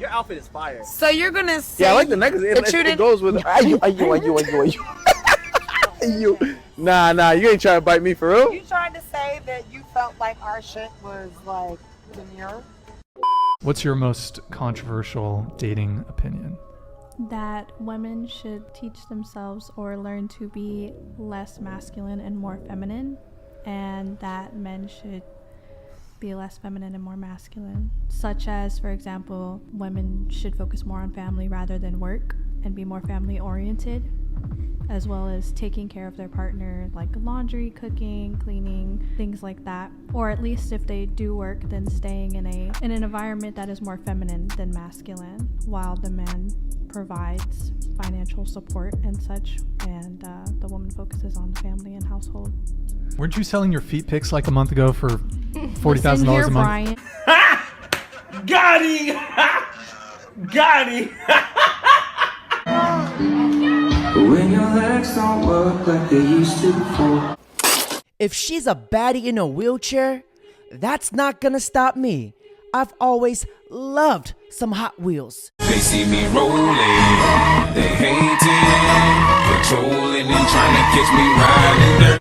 Your outfit is fire. So you're gonna say? Yeah, I like the necklace. It goes with. Are you? Nah, you ain't trying to bite me for real. You trying to say that you felt like our shit was like demure? What's your most controversial dating opinion? That women should teach themselves or learn to be less masculine and more feminine, and that men should be less feminine and more masculine. Such as, for example, women should focus more on family rather than work and be more family oriented, as well as taking care of their partner, like laundry, cooking, cleaning, things like that. Or at least if they do work, then staying in an environment that is more feminine than masculine, while the man provides financial support and such, and the woman focuses on the family and household. Weren't you selling your feet pics like a month ago for $40,000 a month? Brian. Got him! Got him! When your legs don't work like they used to before. If she's a baddie in a wheelchair, that's not gonna stop me. I've always loved some Hot Wheels. They see me rolling, they hating, controlling and trying to catch me riding dirt.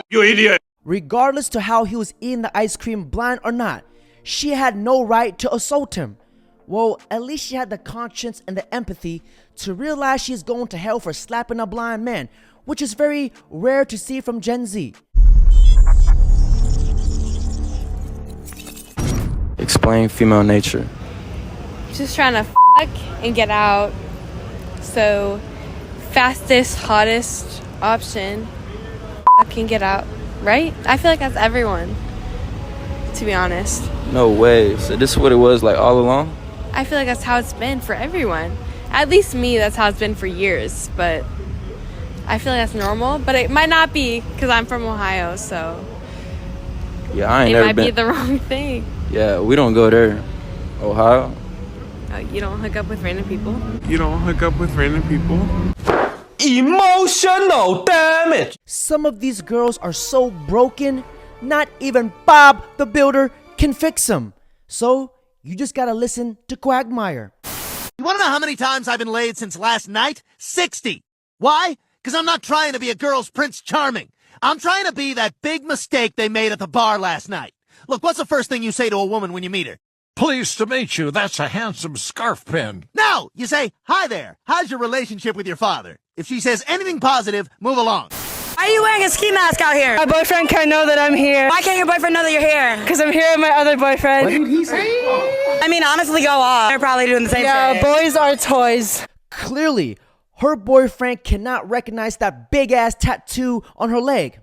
You idiot! Regardless to how he was eating the ice cream, blind or not, she had no right to assault him. Well, at least she had the conscience and the empathy to realize she's going to hell for slapping a blind man, which is very rare to see from Gen Z. Explain female nature. Just trying to and get out. So, fastest, hottest option. Can get out, right? I feel like that's everyone, to be honest. No way. So this is what it was like all along? I feel like that's how it's been for everyone. At least me, that's how it's been for years. But I feel like that's normal. But it might not be, because I'm from Ohio, so yeah, I ain't never been. It might be the wrong thing. Yeah, we don't go there. Ohio? Oh, you don't hook up with random people? You don't hook up with random people? Emotional damage! Some of these girls are so broken, not even Bob the Builder can fix them. So, you just gotta listen to Quagmire. You wanna know how many times I've been laid since last night? 60! Why? Because I'm not trying to be a girl's Prince Charming. I'm trying to be that big mistake they made at the bar last night. Look, what's the first thing you say to a woman when you meet her? Pleased to meet you. That's a handsome scarf pin. No! You say, hi there. How's your relationship with your father? If she says anything positive, move along. Why are you wearing a ski mask out here? My boyfriend can't know that I'm here. Why can't your boyfriend know that you're here? Because I'm here with my other boyfriend. What did he say? I mean, honestly, go off. They're probably doing the same yeah, shit. Boys are toys. Clearly, her boyfriend cannot recognize that big-ass tattoo on her leg.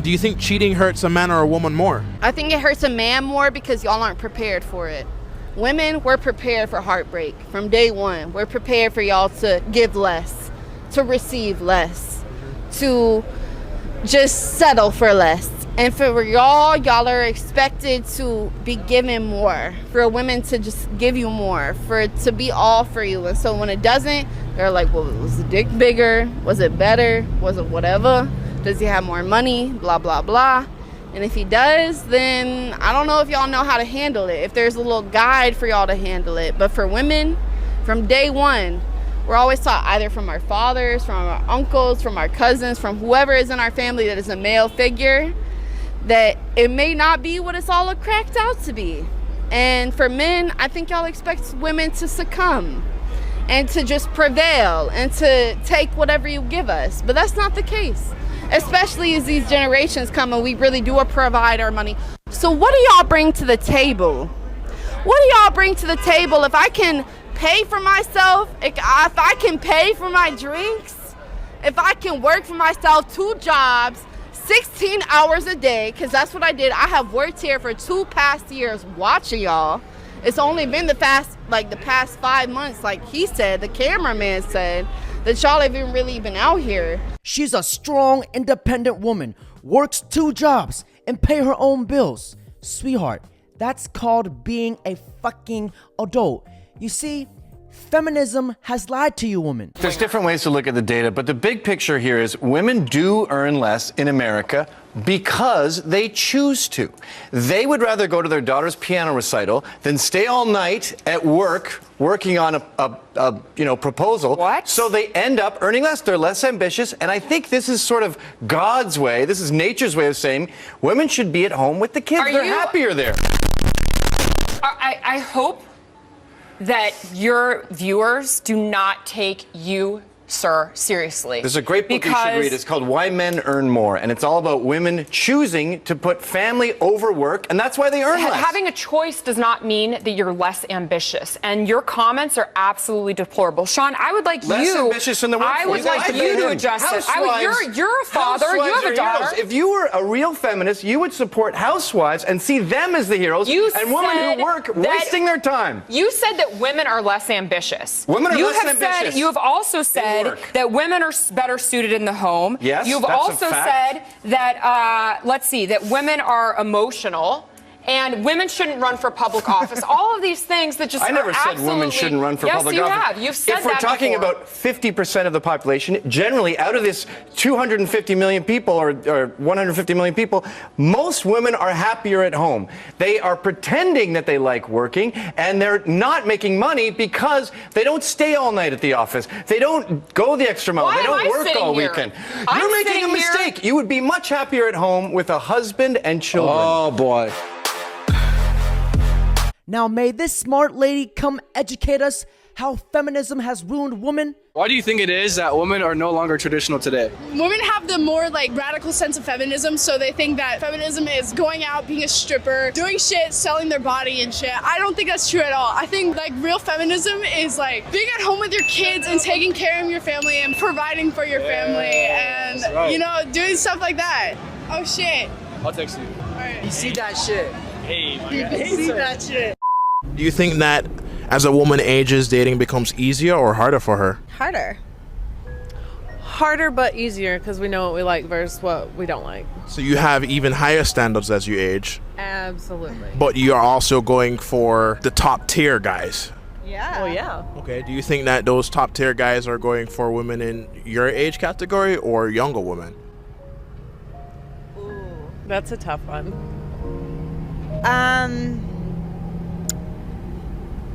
Do you think cheating hurts a man or a woman more? I think it hurts a man more because y'all aren't prepared for it. Women, we're prepared for heartbreak from day one. We're prepared for y'all to give less, to receive less, to just settle for less. And for y'all are expected to be given more, for women to just give you more, for it to be all for you. And so when it doesn't, they're like, well, was the dick bigger? Was it better? Was it whatever? Does he have more money? Blah, blah, blah. And if he does, then I don't know if y'all know how to handle it, if there's a little guide for y'all to handle it. But for women, from day one, we're always taught either from our fathers, from our uncles, from our cousins, from whoever is in our family that is a male figure, that it may not be what it's all cracked out to be. And for men, I think y'all expect women to succumb and to just prevail and to take whatever you give us. But that's not the case. Especially as these generations come and we really do provide our money. So what do y'all bring to the table? What do y'all bring to the table? If I can pay for myself, if I can pay for my drinks, if I can work for myself 2 jobs, 16 hours a day, because that's what I did. I have worked here for 2 past years watching y'all. It's only been the past 5 months, like he said, the cameraman said, that y'all haven't really been out here. She's a strong, independent woman, works 2 jobs, and pay her own bills. Sweetheart, that's called being a fucking adult. You see, feminism has lied to you, woman. There's different ways to look at the data, but the big picture here is women do earn less in America because they choose to. They would rather go to their daughter's piano recital than stay all night at work working on a proposal. What? So they end up earning less. They're less ambitious, and I think this is sort of God's way. This is nature's way of saying women should be at home with the kids. They're happier there. I hope that your viewers do not take you, sir, seriously. There's a great book you should read. It's called Why Men Earn More, and it's all about women choosing to put family over work, and that's why they earn less. Having a choice does not mean that you're less ambitious, and your comments are absolutely deplorable. Sean, I would like less ambitious in the workforce. I would like you to address it. You're a father. You have a daughter. Heroes. If you were a real feminist, you would support housewives and see them as the heroes and women who work wasting their time. You said that women are less ambitious. Women are less ambitious. You have also said that women are better suited in the home. Yes, You've that's also a fact. said that, that women are emotional and women shouldn't run for public office. All of these things that just I never said women shouldn't run for public office. Yes, you have. You've said that If we're talking before. about 50% of the population, generally out of this 250 million people or 150 million people, most women are happier at home. They are pretending that they like working, and they're not making money because they don't stay all night at the office. They don't go the extra mile. They don't work all weekend. You're making a mistake. You would be much happier at home with a husband and children. Oh, boy. Now may this smart lady come educate us how feminism has ruined women? Why do you think it is that women are no longer traditional today? Women have the more radical sense of feminism, so they think that feminism is going out, being a stripper, doing shit, selling their body and shit. I don't think that's true at all. I think real feminism is being at home with your kids and taking care of your family and providing for your family and doing stuff like that. Oh shit. I'll text you. All right. You see that shit? Hey, my guy. You see that shit? Do you think that as a woman ages, dating becomes easier or harder for her? Harder. Harder but easier because we know what we like versus what we don't like. So you have even higher standards as you age. Absolutely. But you are also going for the top tier guys. Yeah. Well, yeah. Okay, do you think that those top tier guys are going for women in your age category or younger women? Ooh, that's a tough one.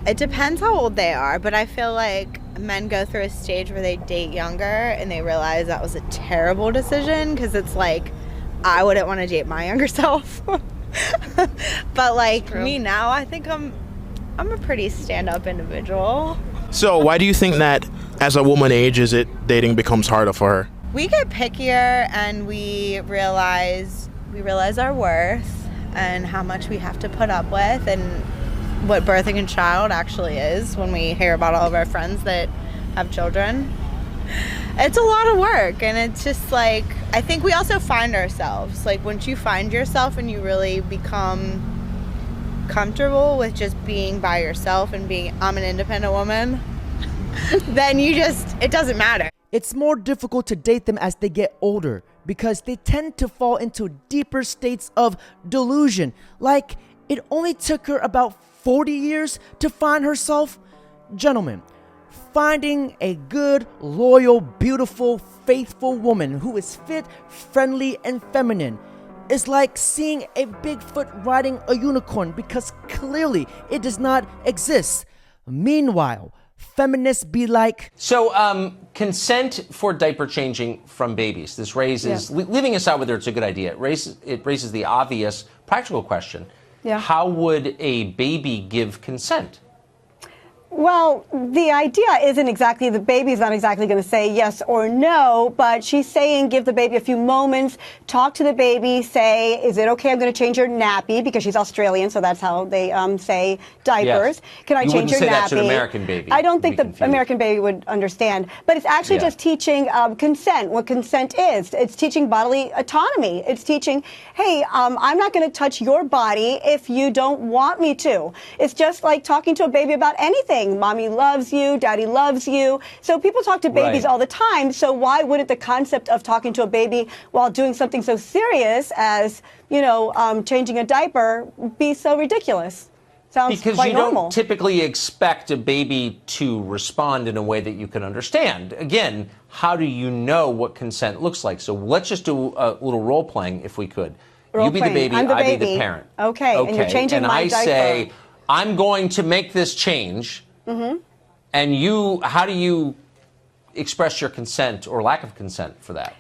It depends how old they are, but I feel like men go through a stage where they date younger and they realize that was a terrible decision because it's I wouldn't want to date my younger self. But me now, I think I'm a pretty stand-up individual. So why do you think that as a woman ages, dating becomes harder for her? We get pickier and we realize our worth and how much we have to put up with and what birthing a child actually is when we hear about all of our friends that have children. It's a lot of work, and it's just I think we also find ourselves. Once you find yourself and you really become comfortable with just being by yourself and being, I'm an independent woman, then it doesn't matter. It's more difficult to date them as they get older because they tend to fall into deeper states of delusion. It only took her about 40 years to find herself. Gentlemen, finding a good, loyal, beautiful, faithful woman who is fit, friendly, and feminine is like seeing a Bigfoot riding a unicorn because clearly it does not exist. Meanwhile, feminists be like... So, consent for diaper changing from babies. This raises, leaving aside whether it's a good idea, it raises the obvious practical question. Yeah. How would a baby give consent? Well, the idea isn't exactly, the baby's not exactly going to say yes or no, but she's saying give the baby a few moments, talk to the baby, say, is it okay, I'm going to change your nappy, because she's Australian, so that's how they say diapers. Yes. Can I You change your wouldn't say nappy? that to an American baby. I don't think the American baby would understand, but it's actually just teaching consent, what consent is. It's teaching bodily autonomy. It's teaching, hey, I'm not going to touch your body if you don't want me to. It's just like talking to a baby about anything. saying, mommy loves you, daddy loves you. So people talk to babies Right. all the time. So why wouldn't the concept of talking to a baby while doing something so serious as, changing a diaper be so ridiculous? Sounds Because quite you normal. don't typically expect a baby to respond in a way that you can understand. Again, how do you know what consent looks like? So let's just do a little role playing if we could. You be the Role-playing. baby, I'm the I be baby. the parent. Okay, and you're changing and my I diaper. say, I'm going to make this change. Mm-hmm. And how do you express your consent or lack of consent for that?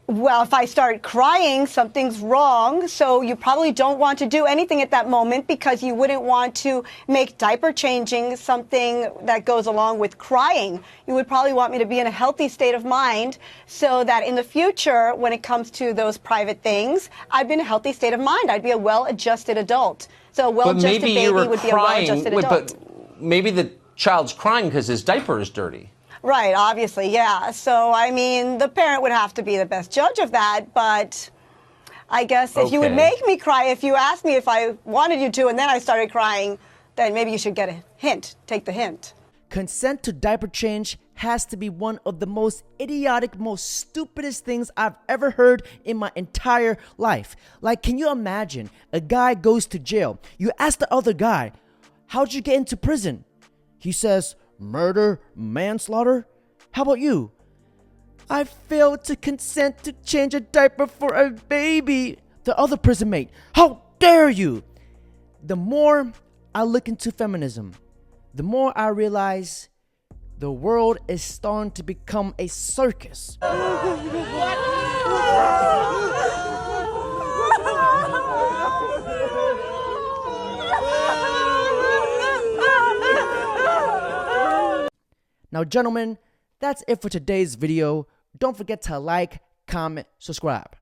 Well, if I start crying, something's wrong. So you probably don't want to do anything at that moment because you wouldn't want to make diaper changing something that goes along with crying. You would probably want me to be in a healthy state of mind so that in the future, when it comes to those private things, I'd be in a healthy state of mind. I'd be a well-adjusted adult. So a well-adjusted baby would be a well-adjusted adult. But maybe the child's crying because his diaper is dirty. Right, obviously, yeah. So, I mean, the parent would have to be the best judge of that, but I guess if you would Okay. make me cry, if you asked me if I wanted you to, and then I started crying, then maybe you should get a hint. Take the hint. Consent to diaper change has to be one of the most idiotic, most stupidest things I've ever heard in my entire life. Like, can you imagine a guy goes to jail? You ask the other guy, how'd you get into prison? He says, murder, manslaughter. How about you? I failed to consent to change a diaper for a baby. The other prison mate, how dare you? The more I look into feminism, the more I realize the world is starting to become a circus. Now, gentlemen, that's it for today's video. Don't forget to like, comment, subscribe.